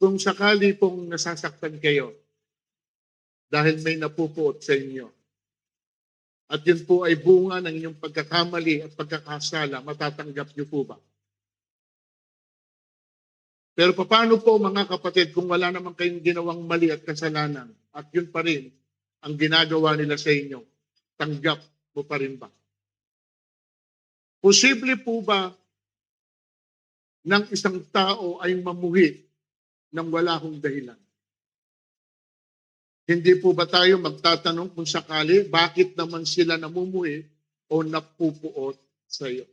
Kung sakali pong nasasaktan kayo dahil may napupuot sa inyo, at yun po ay bunga ng inyong pagkakamali at pagkakasala, matatanggap niyo po ba? Pero paano po mga kapatid kung wala naman kayong ginawang mali at kasalanan at yun pa rin ang ginagawa nila sa inyo? Tanggap mo pa rin ba? Posible po ba ng isang tao ay mamuhi ng wala hong dahilan? Hindi po ba tayo magtatanong kung sakali, bakit naman sila namumuhi o napupuot sa iyo?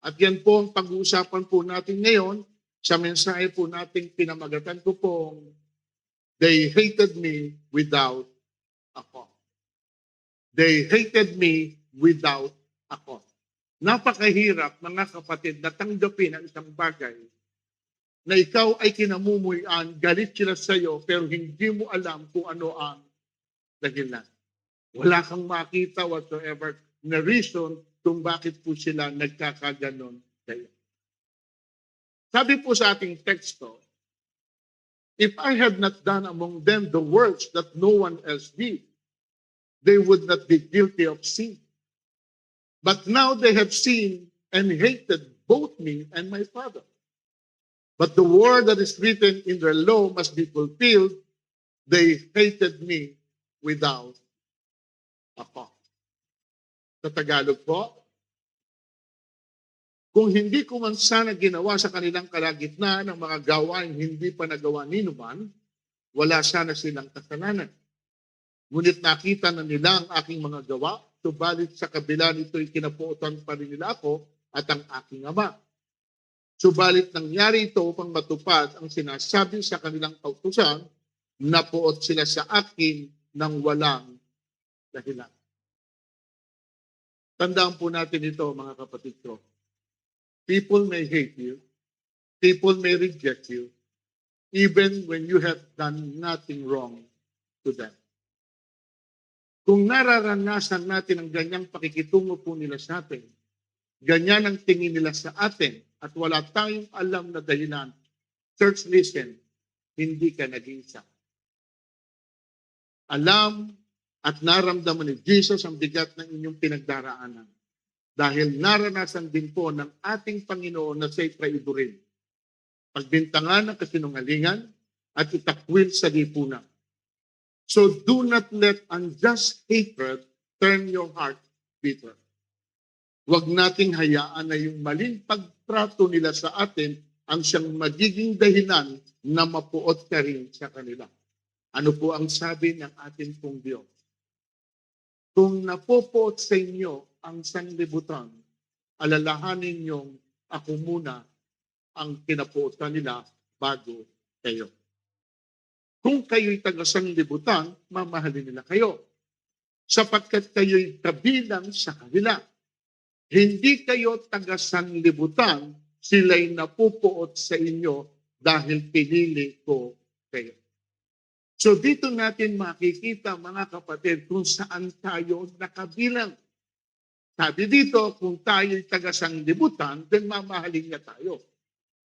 At yan po ang pag-uusapan po natin ngayon sa mensahe po nating pinamagatan ko pong, They hated me without a cause. They hated me without a cause. Napakahirap, mga kapatid, na tanggapin ang isang bagay na ikaw ay kinamumuhian, galit sila sa iyo, pero hindi mo alam kung ano ang dahilan. Wala kang makita whatsoever na reason kung bakit po sila nagkakaganon kayo. Sabi po sa ating teksto, if I had not done among them the works that no one else did, they would not be guilty of sin. But now they have seen and hated both me and my Father. But the word that is written in their law must be fulfilled. They hated me without a cause. Sa Tagalog po, kung hindi ko man sana ginawa sa kanilang kalagitnaan ng mga gawain hindi pa nagawa ni numan, wala sana silang kasalanan. Ngunit nakita na nila ang aking mga gawa, subalit sa kabila nito'y kinapuotan pa rin nila ako at ang aking ama. Subalit nangyari ito upang matupad ang sinasabi sa kanilang kautusan, napuot sila sa akin ng walang dahilan. Tandaan po natin ito, mga kapatid ko. People may hate you. People may reject you, even when you have done nothing wrong to them. Kung nararanasan natin ang ganyang pakikitungo po nila sa atin, ganyan ang tingin nila sa atin, at wala tayong alam na dahilan, church, listen, hindi ka nag-iisa. Alam at naramdaman ni Jesus ang bigat ng inyong pinagdaraanan. Dahil naranasan din po ng ating Panginoon na siya'y traidorin. Pagbintangan ng kasinungalingan at itakwil sa lipunan. So do not let unjust hatred turn your heart bitter. Huwag nating hayaan na yung maling pagtrato nila sa atin ang siyang magiging dahilan na mapuot ka rin sa kanila. Ano po ang sabi ng ating pong Diyos? Kung napupuot sa inyo ang sanlibutan, alalahanin niyong ako muna ang kinapuotan nila bago kayo. Kung kayo'y taga-sanlibutan, mamahalin nila kayo. Sapagkat kayo'y kabilang sa kanila. Hindi kayo taga-sanlibutan, sila'y napupuot sa inyo dahil pinili ko kayo. So dito natin makikita, mga kapatid, kung saan tayo nakabilang. Sabi dito, kung tayo'y taga-sanlibutan, then mamahalin niya tayo.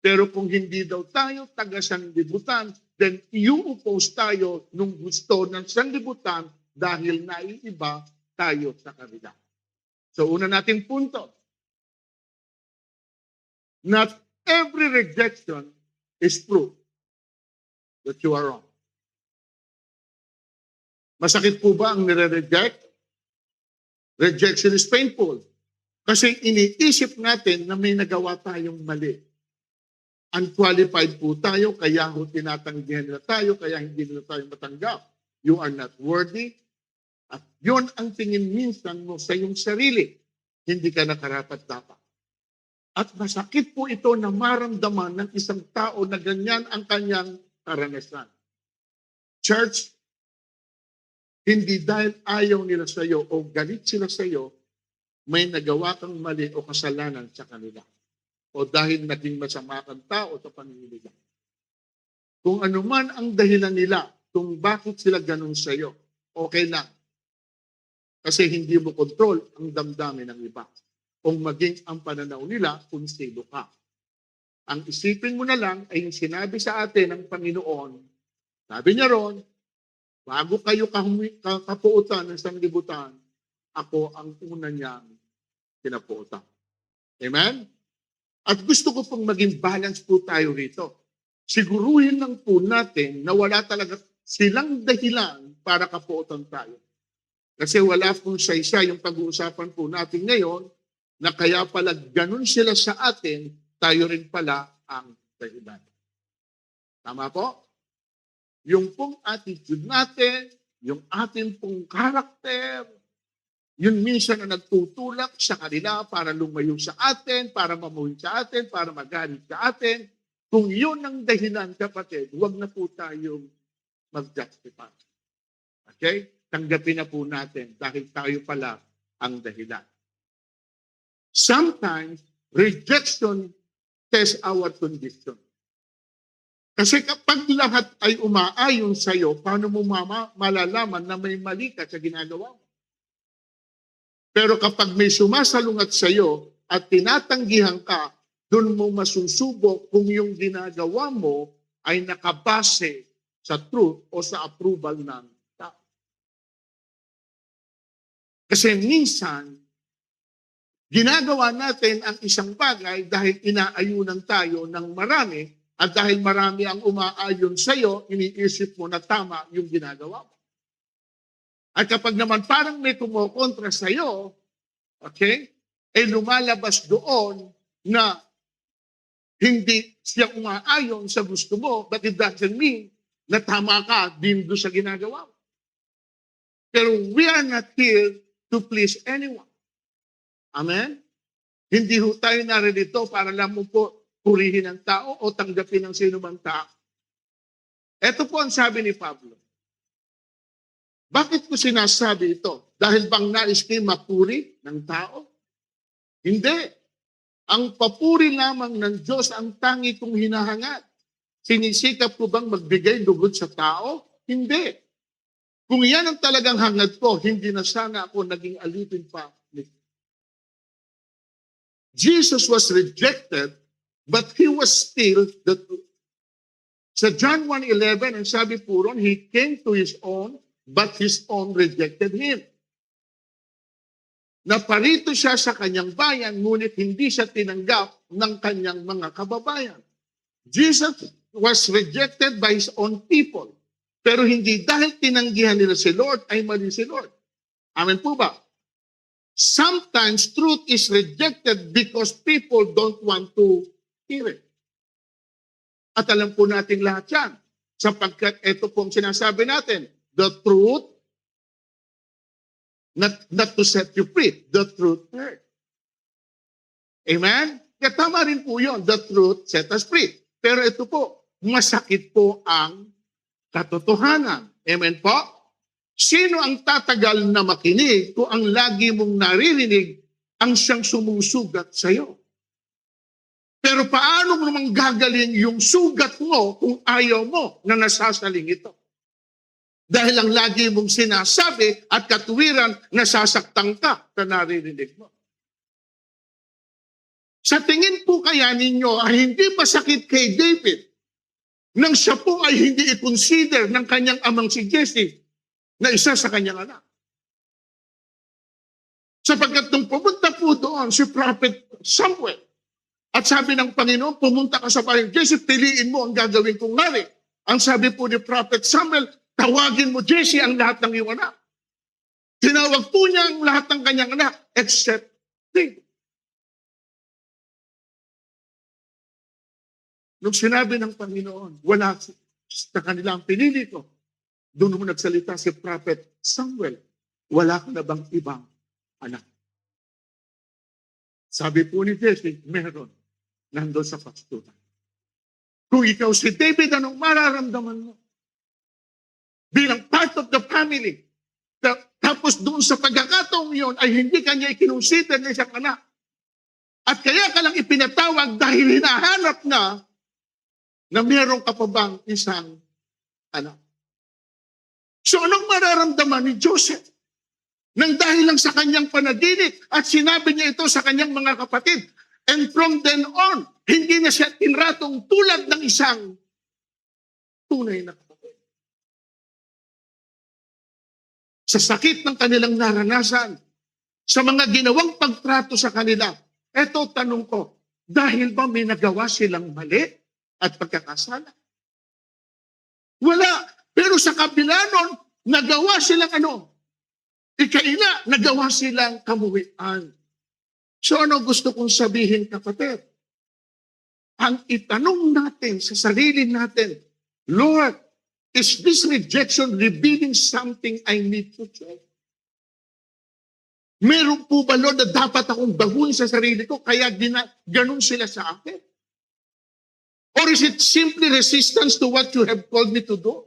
Pero kung hindi daw tayo taga-sanlibutan, then i-oppose tayo nung gusto ng sanlibutan dahil naiiba tayo sa kanila. So una nating punto, not every rejection is proof that you are wrong. Masakit po ba ang nire-reject? Rejection is painful. Kasi iniisip natin na may nagawa tayong mali. Unqualified po tayo, kaya tinatanggihan nila tayo, kaya hindi nila tayo matanggap. You are not worthy. At yun ang tingin minsan mo sa iyong sarili. Hindi ka nakarapat-dapat. At masakit po ito na maramdaman ng isang tao na ganyan ang kanyang karanasan. Church, hindi dahil ayaw nila sa iyo o galit sila sa iyo, may nagawa kang mali o kasalanan sa kanila. O dahil naging masama kang tao sa paningin nila. Kung ano man ang dahilan nila kung bakit sila ganun sa iyo, okay lang. Kasi hindi mo kontrol ang damdamin ng iba. Kung maging ang pananaw nila kung sino ka. Ang isipin mo na lang ay yung sinabi sa atin ng Panginoon. Sabi niya ron, bago kayo kapuutan ng sanglibutan, ako ang una niyang kinapuutan. Amen? At gusto ko pong maging balance po tayo rito. Siguruhin lang po natin na wala talaga silang dahilan para kapuutan tayo. Kasi wala pong isa yung pag-uusapan po natin ngayon na kaya pala ganun sila sa atin, tayo rin pala ang dahilan. Tama po? Yung pong attitude natin, yung atin pong karakter, yun minsan na nagtutulak sa kanila para lumayo sa atin, para mamuhin sa atin, para magalit sa atin. Kung yun ang dahilan, kapatid, huwag na po tayong mag-justify. Okay? Tanggapin na po natin dahil tayo pala ang dahilan. Sometimes, rejection tests our condition. Kasi kapag lahat ay umaayon sa iyo, paano mo malalaman na may mali ka sa ginagawa mo? Pero kapag may sumasalungat sa iyo at tinatanggihan ka, doon mo masusubok kung yung ginagawa mo ay nakabase sa truth o sa approval ng tao. Kasi minsan, ginagawa natin ang isang bagay dahil inaayunan tayo ng marami. At dahil marami ang umaayon sa iyo, iniisip mo na tama yung ginagawa mo. At kapag naman parang may kumukontra sa iyo, okay, eh lumalabas doon na hindi siya umaayon sa gusto mo, but it doesn't mean na tama ka din doon sa ginagawa mo. Pero we are not here to please anyone. Amen? Hindi ho tayo naririto para lang mo po purihin ang tao o tanggapin ng sino mang tao. Ito po ang sabi ni Pablo. Bakit ko sinasabi ito? Dahil bang nais kayo mapuri ng tao? Hindi. Ang papuri lamang ng Diyos ang tangi kong hinahangad. Sinisikap ko bang magbigay lugod sa tao? Hindi. Kung yan ang talagang hangad ko, hindi na sana ako naging alipin pa. Jesus was rejected, but he was still the truth. Sa John 1:11, ang sabi po ron, he came to his own, but his own rejected him. Naparito siya sa kanyang bayan, ngunit hindi siya tinanggap ng kanyang mga kababayan. Jesus was rejected by his own people. Pero hindi dahil tinanggihan nila si Lord, ay mali si Lord. Amen po ba? Sometimes truth is rejected because people don't want to hear it. At alam po natin lahat yan. Sapagkat ito pong sinasabi natin, the truth, not to set you free, the truth hurt. Amen? Kaya tama rin po yun, the truth set us free. Pero ito po, masakit po ang katotohanan. Amen po? Sino ang tatagal na makinig kung ang lagi mong naririnig ang siyang sumusugat sa iyo? Pero paano mo naman gagaling yung sugat mo kung ayaw mo na nasasaling ito? Dahil ang lagi mong sinasabi at katuwiran, nasasaktan ka na naririnig mo. Sa tingin po kaya ninyo ay hindi masakit kay David nang siya po ay hindi i-consider ng kanyang amang si Jesse na isa sa kanyang anak. Sapagkat nung pumunta po doon si Prophet Samuel, at sabi ng Panginoon, pumunta ka sa bahay Jesse, piliin mo ang gagawin kong ngari. Ang sabi po ni Prophet Samuel, tawagin mo Jesse ang lahat ng iyong anak. Tinawag po niya ang lahat ng kanyang anak except David. Nung sinabi ng Panginoon, wala sa kanila ang pinili ko, doon mo nagsalita si Prophet Samuel, wala ka na bang ibang anak? Sabi po ni Jesse, meron, nandun sa pasturan. Kung ikaw si David, anong mararamdaman mo? Bilang part of the family. Tapos doon sa pagkakataong yun, ay hindi kanya ikinonsider na isang anak. At kaya ka lang ipinatawag dahil hinahanap na meron ka pa bang isang anak. So anong mararamdaman ni Joseph? Nang dahil lang sa kanyang panaginip at sinabi niya ito sa kanyang mga kapatid. And from then on, hindi na siya tinratong tulad ng isang tunay na kapatid. Sa sakit ng kanilang naranasan, sa mga ginawang pagtrato sa kanila, eto tanong ko, dahil ba may nagawa silang mali at pagkakasala? Wala. Pero sa kabila nun, nagawa silang nagawa silang kamuhian. So ano gusto kong sabihin, kapatid? Ang itanong natin sa sarili natin, Lord, is this rejection revealing something I need to change? Meron po ba, Lord, na dapat akong baguhin sa sarili ko kaya ganun sila sa akin? Or is it simply resistance to what you have called me to do?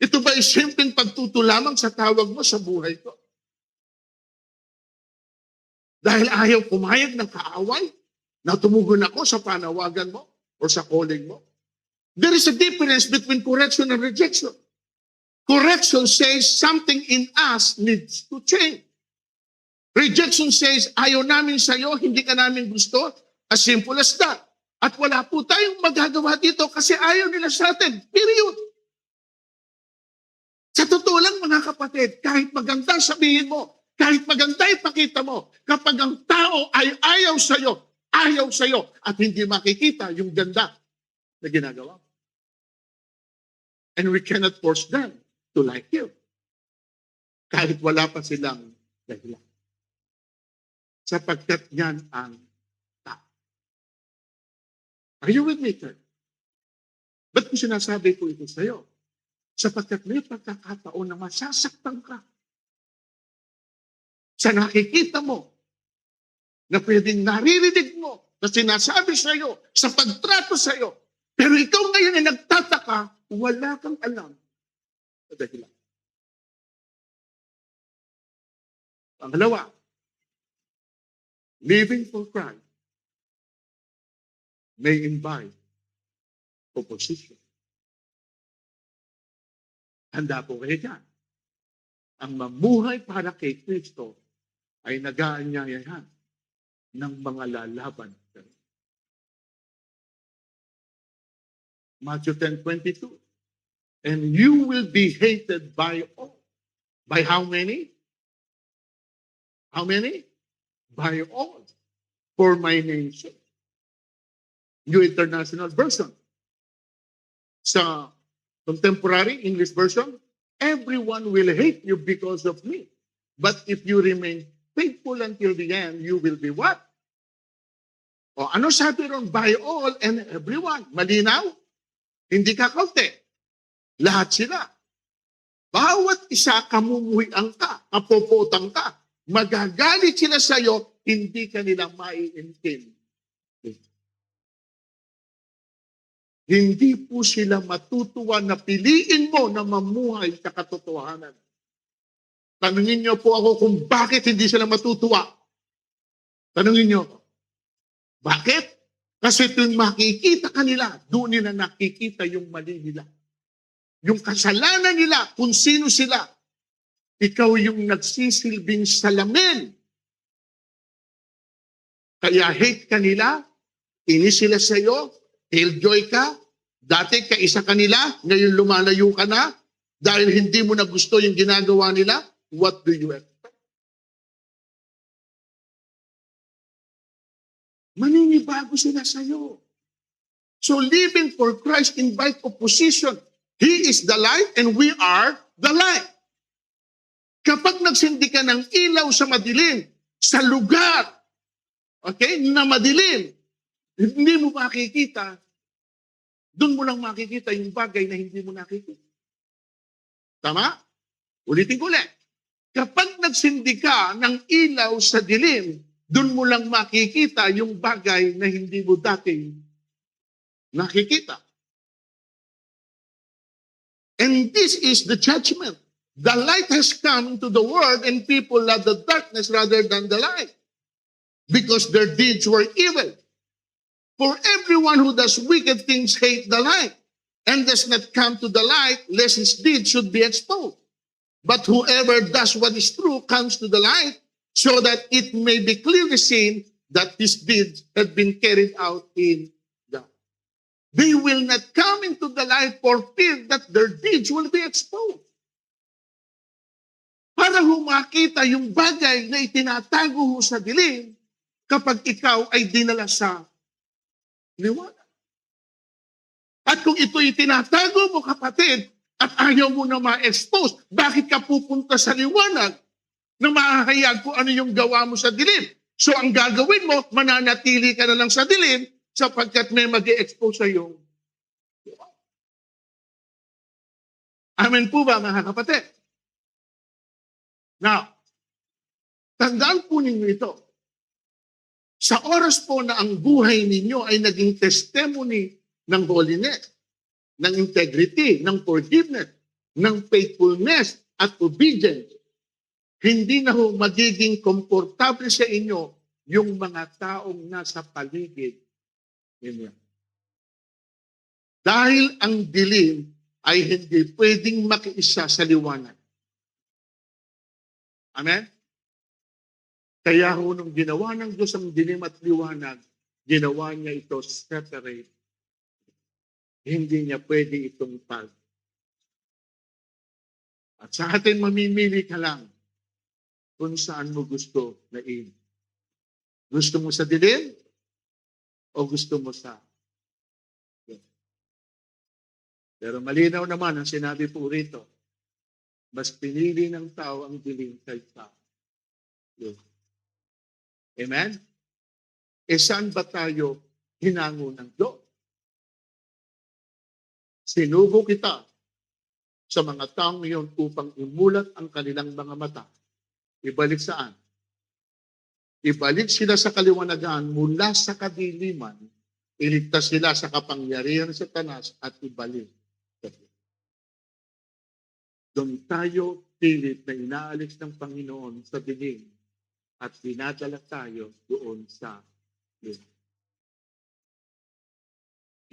Ito ba ay simpleng pagtuto lamang sa tawag mo sa buhay ko? Dahil ayaw pumayag ng kaaway na tumugon ako sa panawagan mo o sa calling mo? There is a difference between correction and rejection. Correction says something in us needs to change. Rejection says, ayaw namin sa'yo, hindi ka namin gusto, as simple as that. At wala po tayong magagawa dito kasi ayaw nila sa atin. Period. Sa totoo lang, mga kapatid, kahit maganda sabihin mo, kahit maganda ipakita mo, kapag ang tao ay ayaw sa'yo, at hindi makikita yung ganda na ginagawa. And we cannot force them to like you. Kahit wala pa silang dahilan. Sapagkat yan ang tao. Are you with me, church? Ba't ko sinasabi ko ito sa'yo? Sapagkat may pagkakataon na masasaktan ka sa nakikita mo, na pwedeng naririnig mo, na sinasabi sa'yo, sa pagtrato sa'yo, pero ikaw ngayon ay nagtataka, wala kang alam sa dahilan. Pangalawa, living for Christ may invite opposition. Handa po kayo dyan. Ang mamuhay para kay Kristo ay nag-aanyayahan ng mga lalaban. Matthew 10:22. And you will be hated by all. By how many? How many? By all. For my name's sake. New International Version. Sa Contemporary English Version, everyone will hate you because of me. But if you remain faithful until the end, you will be what? O ano sabi ron? By all and everyone. Malinaw? Hindi ka kaunti. Lahat sila. Bawat isa kamumuhian ka, kapopotang ka. Magagalit sila sa'yo, hindi ka nila maiintindi. Hindi po sila matutuwa na piliin mo na mamuhay sa katotohanan. Tanungin niyo po ako kung bakit hindi sila matutuwa. Tanungin niyo ako. Bakit? Kasi tuwing makikita kanila, doon nila nakikita yung mali nila. Yung kasalanan nila, kung sino sila. Ikaw yung nagsisilbing salamin. Kaya hate ka nila, inis sila sa'yo, killjoy ka, dati kaisa ka nila, ngayon lumalayo ka na, dahil hindi mo na gusto yung ginagawa nila, what do you expect? Maninibago sila sa'yo. So living for Christ invite opposition. He is the light and we are the light. Kapag nagsindi ka ng ilaw sa madilim, sa lugar, okay, na madilim, hindi mo makikita, doon mo lang makikita yung bagay na hindi mo nakikita. Tama? Ulitin ko ulit. Kapag nagsindi ka ng ilaw sa dilim, doon mo lang makikita yung bagay na hindi mo dating nakikita. And this is the judgment. The light has come into the world and people love the darkness rather than the light because their deeds were evil. For everyone who does wicked things hate the light and does not come to the light lest his deeds should be exposed. But whoever does what is true comes to the light so that it may be clearly seen that these deeds had been carried out in God. They will not come into the light for fear that their deeds will be exposed. Para makita yung bagay na itinatago mo sa dilim kapag ikaw ay dinala sa liwanag. At kung ito'y tinatago mo, kapatid, at ayaw mo na ma-expose, bakit ka pupunta sa liwanag na mahahayag kung ano yung gawa mo sa dilim? So ang gagawin mo, mananatili ka na lang sa dilim sapagkat may mag-i-expose sa iyo. Amen po ba, mga kapatid? Now, tandaan po ninyo ito. Sa oras po na ang buhay ninyo ay naging testimony ng holiness, ng integrity, ng forgiveness, ng faithfulness at obedience, hindi na ho magiging komportable sa inyo yung mga taong nasa paligid ninyo. Dahil ang dilim ay hindi pwedeng makiisa sa liwanag. Amen? Kaya ho nung ginawa ng Diyos ang dilim at liwanag, ginawa niya ito separate. Hindi niya pwede itong tag. At sa atin, mamimili ka lang kung saan mo gusto na in. Gusto mo sa dilim o gusto mo sa Pero malinaw naman ang sinabi po rito, mas pinili ng tao ang dilim kaysa yun. Amen? E saan ba tayo hinango ng Diyos? Sinugo kita sa mga taong iyon upang imulat ang kanilang mga mata. Ibalik saan? Ibalik sila sa kaliwanagan mula sa kadiliman, iligtas sila sa kapangyarihan sa Satanas at ibalik. Doon tayo pilit na inaalis ng Panginoon sa dilim at dinadala tayo doon sa dilim.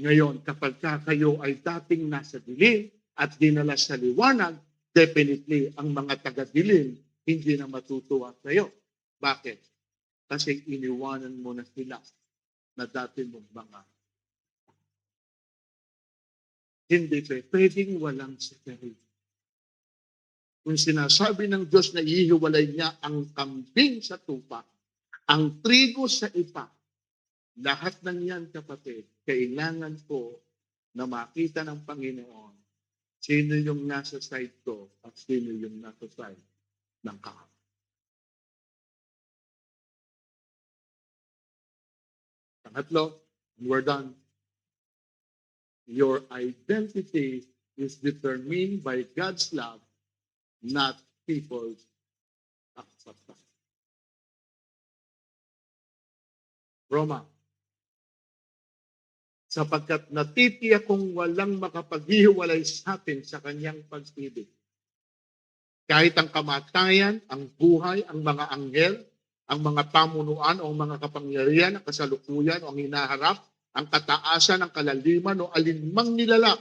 Ngayon, kapag kayo ay dating nasa dilim at dinala sa liwanag, definitely ang mga taga-dilim hindi na matutuwa sa iyo. Bakit? Kasi iniwanan mo na sila na dati mong mga. Hindi pwedeng walang separation. Kung sinasabi ng Diyos na ihiwalay niya ang kambing sa tupa, ang trigo sa ipa, lahat ng yan, kapatid, kailangan po na makita ng Panginoon sino yung nasa side ko at sino yung nasa side ng kahapon. Pangatlo, we're done. Your identity is determined by God's love, not people's acceptance. Roma, sapagkat natitiyak kung walang makapaghihiwalay sa atin sa kanyang pag-ibig. Kahit ang kamatayan, ang buhay, ang mga anghel, ang mga pamunuan o mga kapangyarihan, ang kasalukuyan o ang hinaharap, ang kataasan, ang kalaliman o alinmang nilalang,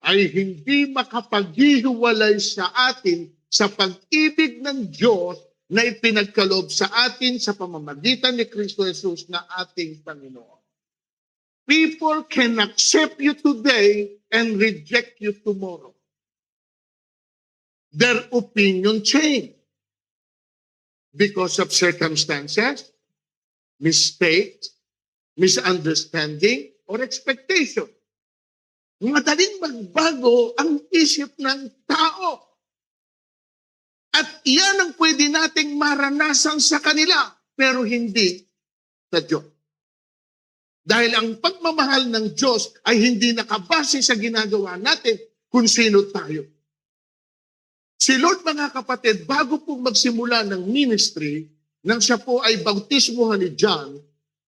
ay hindi makapaghihiwalay sa atin sa pag-ibig ng Diyos na ipinagkaloob sa atin sa pamamagitan ni Kristo Jesus na ating Panginoon. People can accept you today and reject you tomorrow. Their opinion change because of circumstances, mistakes, misunderstanding, or expectation. Madaling magbago ang isip ng tao. At iyan ang pwede nating maranasan sa kanila, pero hindi sa Diyos. Dahil ang pagmamahal ng Diyos ay hindi nakabase sa ginagawa natin kung sino tayo. Si Lord, mga kapatid, bago po magsimula ng ministry, nang siya po ay bautismuhan ni John,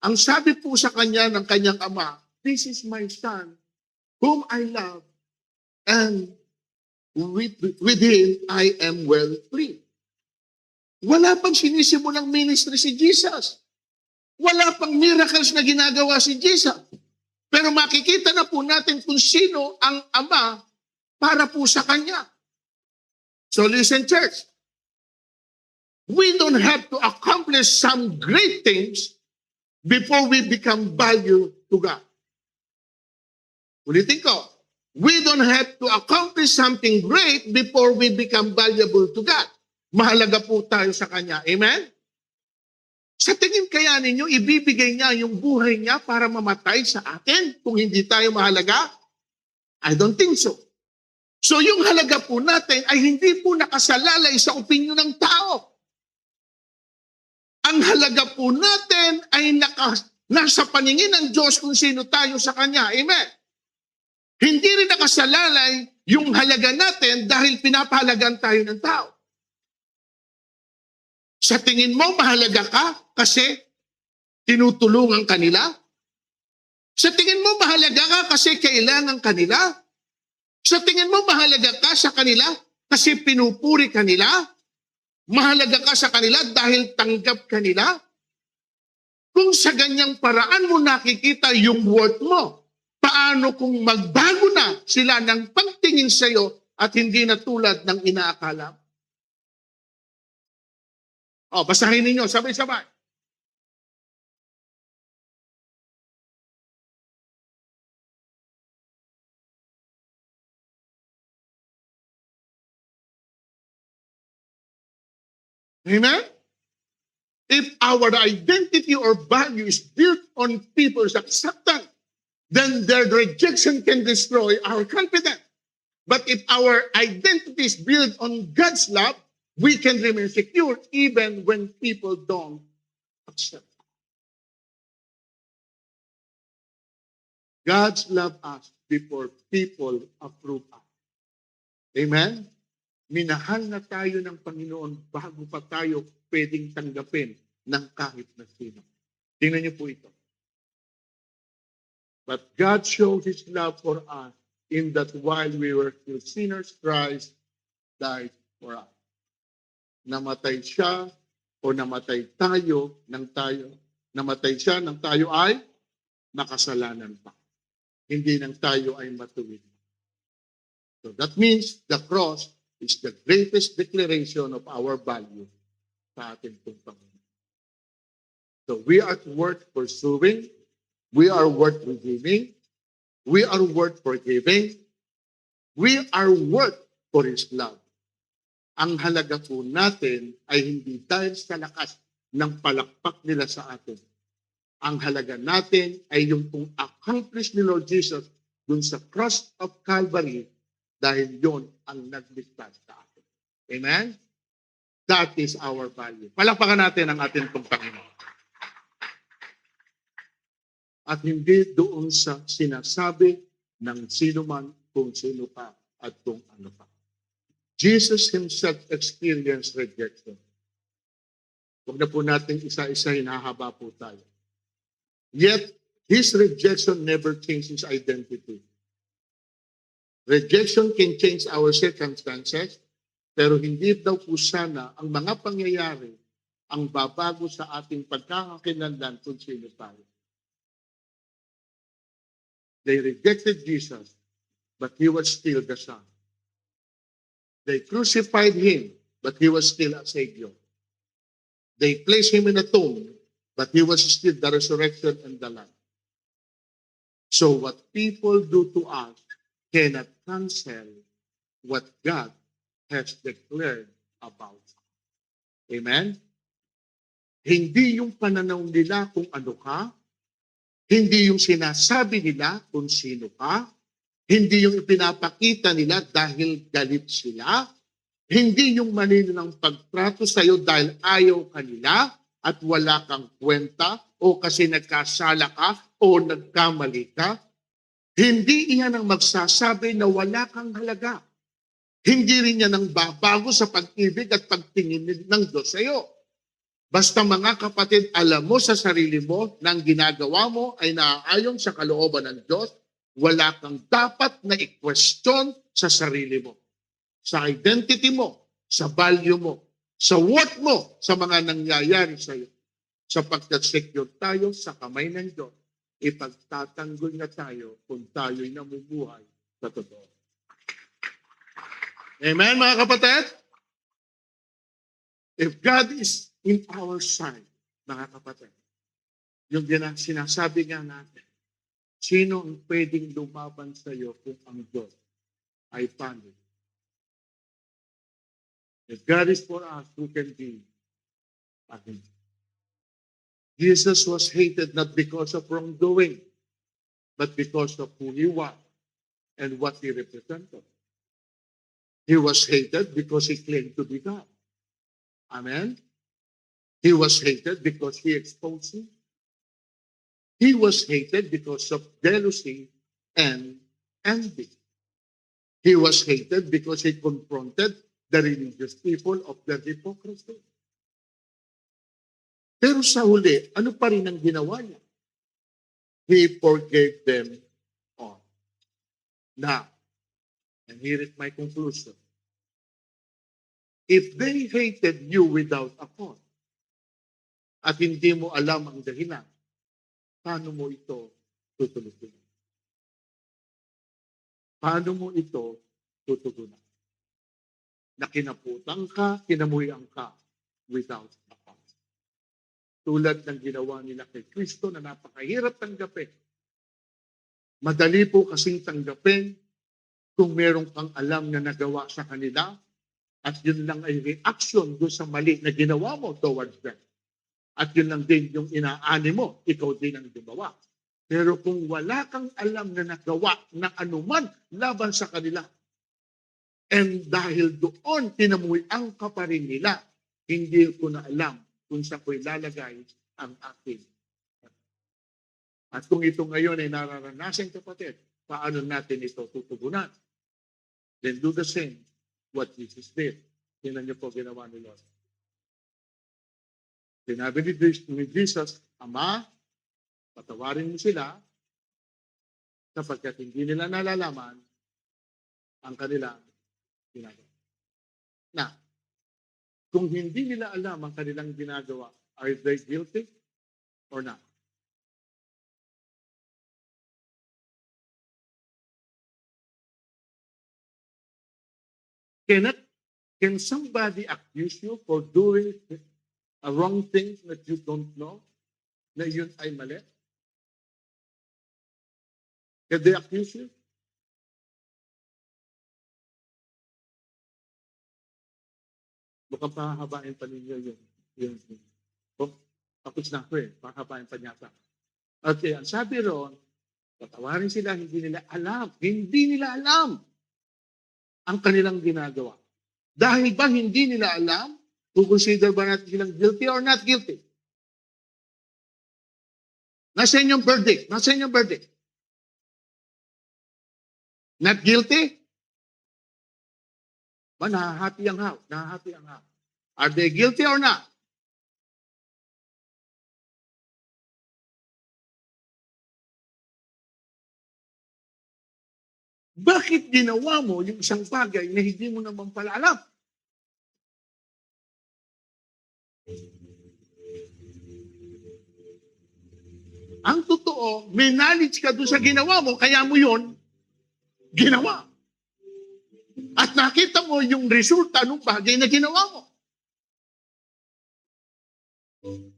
ang sabi po sa kanya ng kanyang ama, "This is my son, whom I love, and with him I am well pleased." Wala pang sinisimulang ministry si Jesus. Wala pang miracles na ginagawa si Jesus. Pero makikita na po natin kung sino ang ama para po sa kanya. So listen, church. We don't have to accomplish some great things before we become value to God. Ulitin ko, we don't have to accomplish something great before we become valuable to God. Mahalaga po tayo sa Kanya. Amen? Sa tingin kaya ninyo, ibibigay niya yung buhay niya para mamatay sa atin kung hindi tayo mahalaga? I don't think so. So yung halaga po natin ay hindi po nakasalalay sa opinyon ng tao. Ang halaga po natin ay nasa paningin ng Diyos kung sino tayo sa Kanya. Amen? Hindi rin nakasalalay yung halaga natin dahil pinapahalagan tayo ng tao. Sa tingin mo, mahalaga ka kasi tinutulungan kanila? Sa tingin mo, mahalaga ka kasi kailangan kanila? Sa tingin mo, mahalaga ka sa kanila kasi pinupuri kanila? Mahalaga ka sa kanila dahil tanggap kanila? Kung sa ganyang paraan mo nakikita yung worth mo, paano kung magbago na sila ng pagtingin sa iyo at hindi na tulad ng inaakala? Basahin ninyo, sabay-sabay. Amen? If our identity or value is built on people's acceptance, then their rejection can destroy our confidence. But if our identity is built on God's love, we can remain secure even when people don't accept. God's love us before people approve us. Amen? Minahal na tayo ng Panginoon bago pa tayo pwedeng tanggapin ng kahit na sino. Tingnan niyo po ito. But God showed His love for us in that while we were still sinners, Christ died for us. Namatay siya o namatay tayo nang tayo. Namatay siya nang tayo ay makasalanan pa. Hindi nang tayo ay matuwid. So that means the cross is the greatest declaration of our value sa ating Panginoon. So we are worth pursuing, we are worth redeeming, we are worth forgiving, we are worth for His love. Ang halaga po natin ay hindi dahil sa lakas ng palakpak nila sa atin. Ang halaga natin ay yung kung accomplish ni Lord Jesus dun sa cross of Calvary dahil yon ang nagligtas sa atin. Amen? That is our value. Palakpakan natin ang ating Panginoon. At hindi doon sa sinasabi ng sino man kung sino pa at kung ano pa. Jesus Himself experienced rejection. Huwag na po natin isa-isa, hinahaba po tayo. Yet, His rejection never changed His identity. Rejection can change our circumstances, pero hindi daw po sana ang mga pangyayari ang babago sa ating pagkakakilanlan kung sino tayo. They rejected Jesus, but He was still the Son. They crucified Him, but He was still a Savior. They placed Him in a tomb, but He was still the resurrection and the life. So what people do to us cannot cancel what God has declared about us. Amen? Hindi yung pananaw nila kung ano ka, hindi yung sinasabi nila kung sino ka, hindi yung ipinapakita nila dahil galit sila, hindi yung manilang pagtrato sa iyo dahil ayaw kanila at wala kang kwenta o kasi nagkasala ka o nagkamali ka. Hindi iyan ang magsasabi na wala kang halaga. Hindi rin yan ang babago sa pag-ibig at pagtingin ng Diyos sa iyo. Basta mga kapatid, alam mo sa sarili mo na ang ginagawa mo ay naaayon sa kalooban ng Diyos, wala kang dapat na i-question sa sarili mo, sa identity mo, sa value mo, sa worth mo, sa mga nangyayari sa iyo. Sapagkat secure tayo sa kamay ng Diyos, ipagtatanggol na tayo kung tayo'y namumuhay sa totoo. Amen, mga kapatid? If God is in our side, mga kapatid, Yung sinasabi nga natin, sino ang pwedeng lumaban sa iyo kung ang Diyos ay panig? If God is for us, who can be against? Jesus was hated not because of wrongdoing, but because of who he was and what he represented. He was hated because he claimed to be God. Amen? He was hated because he exposed sin. He was hated because of jealousy and envy. He was hated because he confronted the religious people of their hypocrisy. Pero sa huli, ano pa rin ang ginawa niya? He forgave them all. Now, and here is my conclusion. If they hated you without a cause, at hindi mo alam ang dahilan, paano mo ito tutugunan? Paano mo ito tutugunan? Na kinaputan ka, kinamuhian ka without a cause. Tulad ng ginawa nila kay Kristo na napakahirap tanggapin. Madali po kasing tanggapin kung meron kang alam na nagawa sa kanila at yun lang ay reaction doon sa mali na ginawa mo towards them. At yun lang din yung inaani mo, ikaw din ang gumawa. Pero kung wala kang alam na nagawa na anuman laban sa kanila, and dahil doon tinamuhian ka pa rin nila, hindi ko na alam kung saan ko ilalagay ang akin. At kung ito ngayon ay nararanasan, kapatid, paano natin ito tutugunan? Then do the same what Jesus did. Tingnan niyo po ginawa ni Lord. Sinabi ni Jesus, Ama, patawarin mo sila sapagkat hindi nila nalalaman ang kanilang ginagawa. Na, kung hindi nila alam ang kanilang ginagawa, are they guilty or not? Can somebody accuse you for doing a wrong thing that you don't know na yun ay mali? Can they accuse you? Mukhang pahahabain pa ninyo yun. Tapos na ako pahahabain pa niya. Okay, ang sabi ron, patawarin sila, hindi nila alam. Hindi nila alam ang kanilang ginagawa. Dahil ba hindi nila alam, consider ba natin silang guilty or not guilty? Nasa inyong verdict? Nasa inyong verdict? Not guilty? Ba, nahahati ang house. Nahahati ang house. Are they guilty or not? Bakit ginawa mo yung isang bagay na hindi mo naman pala alam? Ang totoo, may knowledge ka doon sa ginawa mo, kaya mo yun ginawa. At nakita mo yung resulta ng bagay na ginawa mo.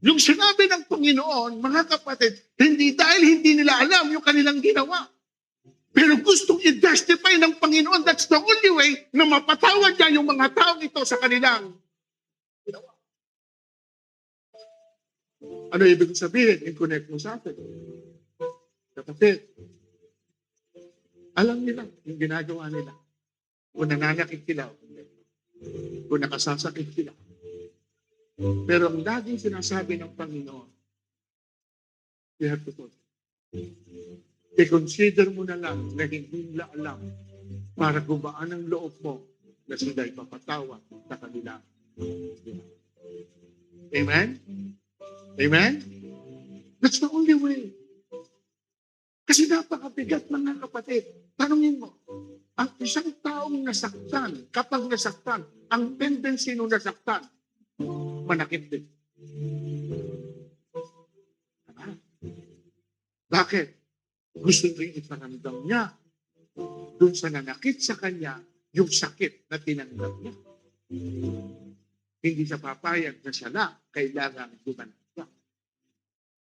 Yung sinabi ng Panginoon, mga kapatid, hindi dahil hindi nila alam yung kanilang ginawa. Pero gustong i-justify ng Panginoon, that's the only way na mapatawad niya yung mga taong ito sa kanilang ginawa. Ano ibig sabihin? I-connect mo sa atin. Kapatid, alam nila yung ginagawa nila. Kung nananakit sila, kung nakasasakit sila. Pero ang laging sinasabi ng Panginoon, you have to put. I-consider mo na lang na hindi nila alam para gumaan ang loob mo na sila'y papatawad sa kanila. Amen? Amen? That's the only way. Kasi napakabigat, mga kapatid. Tanungin mo, ang isang taong nasaktan, kapag nasaktan, ang tendency nung nasaktan, manakit din. Bakit? Gusto rin iparamdam niya doon sa nanakit sa kanya yung sakit na tinanggap niya. Hindi siya papayag na siya na kailangan gumanap.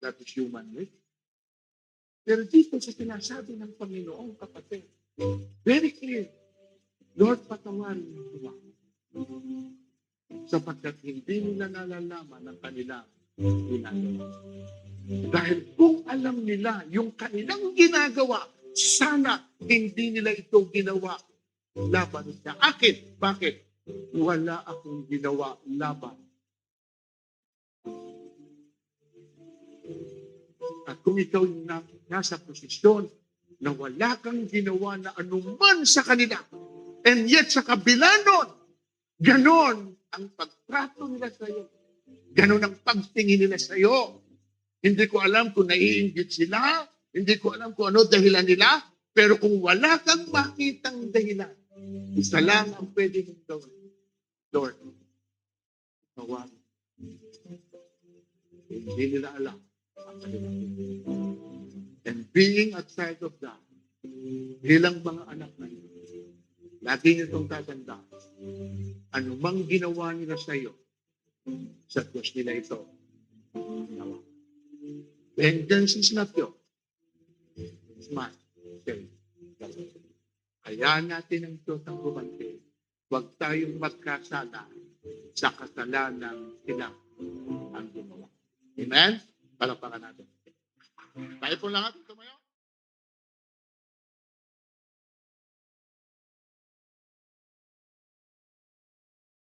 That is human nature. Pero dito sa sinasabi ng Panginoon, kapatid, very clear, Lord, patawarin mo ako. Sapagkat hindi nila nalalaman ang kanilang ginagawa. Dahil kung alam nila yung kanilang ginagawa, sana hindi nila ito ginawa laban sa akin. Bakit? Wala akong ginawa laban. At kung ikaw yung nasa posisyon na wala kang ginawa na anuman sa kanila, and yet sa kabila nun, ganon ang pagtrato nila sa iyo. Ganon ang pagtingin nila sa iyo. Hindi ko alam kung naiinggit sila, hindi ko alam kung ano dahilan nila, pero kung wala kang makitang dahilan, isa lang ang pwede mong gawin. Lord, nawag. Hindi nila alam ang kanilang ginagawa. And being outside of that, bilang mga anak na ito, lagi niyo itong tatandaan. Anumang ginawa nila sa iyo, sa Diyos nila ito, ginawa. Vengeance is not yours. It's mine. Okay. Kaya natin ang Diyos ang gumanti. Huwag tayong magkasala sa kasalanan sila ang gumawa. Amen? Palapakan natin. Tayo po lang